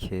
6،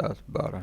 10، 12۔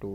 2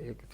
1